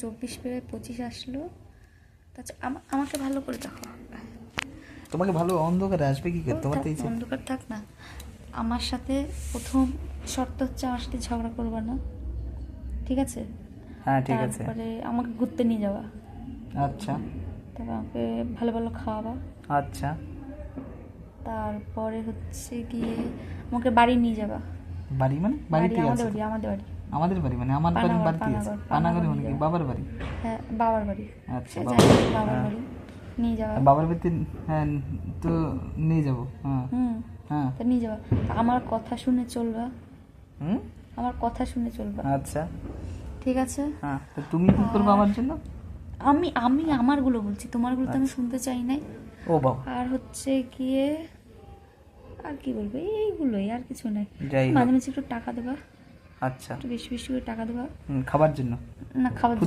24 পেরে 25 আসলো। আচ্ছা আমাকে ভালো করে দেখো। তোমাকে ভালো অন্ধকারে আসবে কি করে? তোমার তো এই অন্ধকার থাক না। আমার সাথে প্রথম শর্ত হচ্ছে আমার সাথে ঝগড়া করবে না, ঠিক আছে? হ্যাঁ ঠিক আছে। তারপরে আমাকে ঘুরতে নিয়ে যাওয়া, আচ্ছা তারপর আমাকে ভালো ভালো খাওয়াবা। আচ্ছা। তারপরে হচ্ছে গিয়ে আমাকে বাড়ি নিয়ে যাবা। বাড়ি মানে? বাড়িতে আমাদের আছে? বাড়ি, আমাদের বাড়ি। আমাদের বাড়ি মানে আমার বাড়ি? বাড়িতে আছে? পানাগড়ে মানে কি? বাবার বাড়ি? হ্যাঁ বাবার বাড়ি। আচ্ছা বাবার বাড়ি নিয়ে যাওয়া। বাবার বাড়িতে? হ্যাঁ তো নিয়ে যাবো। হ্যাঁ হ্যাঁ তো নিয়ে যাওয়া। আমার কথা শুনে চলবা, হুম আমার কথা শুনে চলবা, আচ্ছা ঠিক আছে? হ্যাঁ। তো তুমি কি করবে আমার জন্য? আমি আমি আমারগুলো বলছি, তোমারগুলো তো আমি শুনতে চাই নাই। ও বাবা। আর হচ্ছে গিয়ে আর কি বলবো, এইগুলোই, আর কিছু নাই। যাই হোক। মাঝে মাঝে একটু টাকা দেবা, আচ্ছা একটু বেশি বেশি করে টাকা দেবা। খাবার জন্য? না, খাবার জন্য।